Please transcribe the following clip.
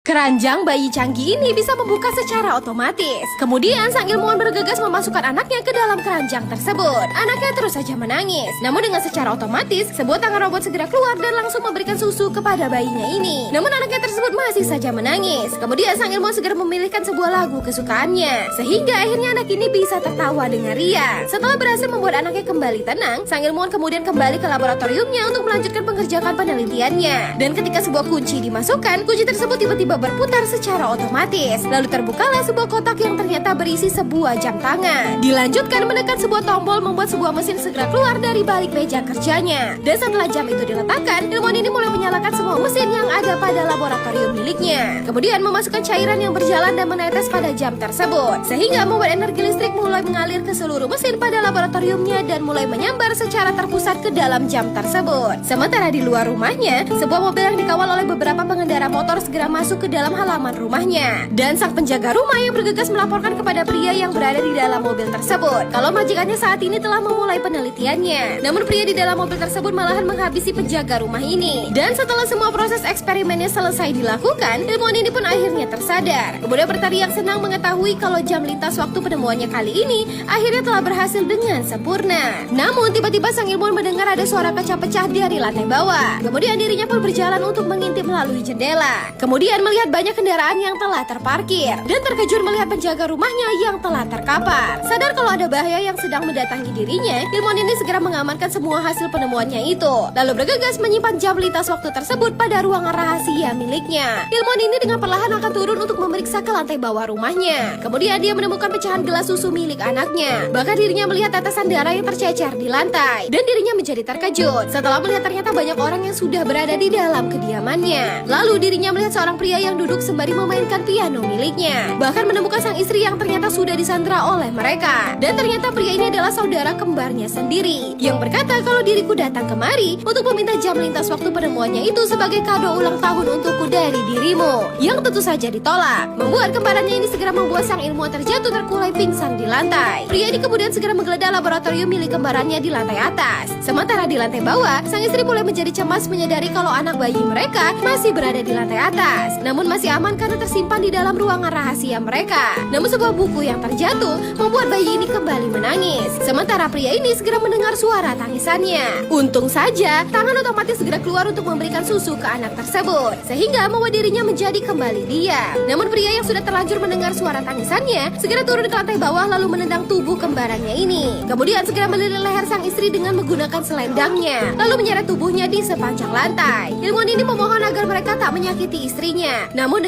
Keranjang bayi canggih ini bisa membuka secara otomatis. Kemudian sang ilmuwan bergegas memasukkan anaknya ke dalam keranjang tersebut. Anaknya terus saja menangis. Namun dengan secara otomatis, sebuah tangan robot segera keluar dan langsung memberikan susu kepada bayinya ini. Namun anaknya tersebut masih saja menangis. Kemudian sang ilmuwan segera memilihkan sebuah lagu kesukaannya. Sehingga akhirnya anak ini bisa tertawa dengan riang. Setelah berhasil membuat anaknya kembali tenang, sang ilmuwan kemudian kembali ke laboratoriumnya untuk melanjutkan pengerjaan penelitiannya. Dan ketika sebuah kunci dimasukkan, kunci tersebut tiba-tiba berputar secara otomatis. Lalu terbukalah sebuah kotak yang ternyata berisi sebuah jam tangan. Dilanjutkan menekan sebuah tombol membuat sebuah mesin segera keluar dari balik meja kerjanya. Dan setelah jam itu diletakkan, ilmuwan ini mulai menyalakan semua mesin yang ada pada laboratorium miliknya. Kemudian memasukkan cairan yang berjalan dan menetes pada jam tersebut. Sehingga membuat energi listrik mulai mengalir ke seluruh mesin pada laboratoriumnya dan mulai menyambar secara terpusat ke dalam jam tersebut. Sementara di luar rumahnya, sebuah mobil yang dikawal oleh beberapa pengendara motor segera masuk ke dalam halaman rumahnya. Dan sang penjaga rumah yang bergegas melaporkan kepada pria yang berada di dalam mobil tersebut kalau majikannya saat ini telah memulai penelitiannya. Namun pria di dalam mobil tersebut malahan menghabisi penjaga rumah ini. Dan setelah semua proses eksperimennya selesai dilakukan, ilmuwan ini pun akhirnya tersadar. Kemudian berteriak senang mengetahui kalau jam lintas waktu penemuannya kali ini akhirnya telah berhasil dengan sempurna. Namun tiba-tiba sang ilmuwan mendengar ada suara kaca pecah dari lantai bawah. Kemudian dirinya pun berjalan untuk mengintip melalui jendela. Kemudian melihat banyak kendaraan yang telah terparkir dan terkejut melihat penjaga rumahnya yang telah terkapar. Sadar kalau ada bahaya yang sedang mendatangi dirinya, ilmuwan ini segera mengamankan semua hasil penemuannya itu. Lalu bergegas menyimpan jam lintas waktu tersebut pada ruangan rahasia miliknya. Ilmuwan ini dengan perlahan akan turun untuk memeriksa ke lantai bawah rumahnya. Kemudian dia menemukan pecahan gelas susu milik anaknya. Bahkan dirinya melihat tetesan darah yang tercecer di lantai dan dirinya menjadi terkejut setelah melihat ternyata banyak orang yang sudah berada di dalam kediamannya. Lalu dirinya melihat seorang pria yang duduk sembari memainkan piano miliknya. Bahkan menemukan sang istri yang ternyata sudah disandra oleh mereka. Dan ternyata pria ini adalah saudara kembarnya sendiri yang berkata kalau diriku datang kemari untuk meminta jam lintas waktu penemuannya itu sebagai kado ulang tahun untukku dari dirimu, yang tentu saja ditolak. Membuat kembarannya ini segera membuat sang ilmuwan terjatuh terkulai pingsan di lantai. Pria ini kemudian segera menggeledah laboratorium milik kembarannya di lantai atas. Sementara di lantai bawah, sang istri mulai menjadi cemas menyadari kalau anak bayi mereka masih berada di lantai atas. Namun masih aman karena tersimpan di dalam ruangan rahasia mereka. Namun sebuah buku yang terjatuh membuat bayi ini kembali menangis. Sementara pria ini segera mendengar suara tangisannya. Untung saja, tangan otomatis segera keluar untuk memberikan susu ke anak tersebut, sehingga membuat dirinya menjadi kembali diam. Namun pria yang sudah terlanjur mendengar suara tangisannya segera turun ke lantai bawah lalu menendang tubuh kembarannya ini. Kemudian segera melilit leher sang istri dengan menggunakan selendangnya, lalu menyeret tubuhnya di sepanjang lantai. Ilmuwan ini memohon agar mereka tak menyakiti istrinya. Namun dengan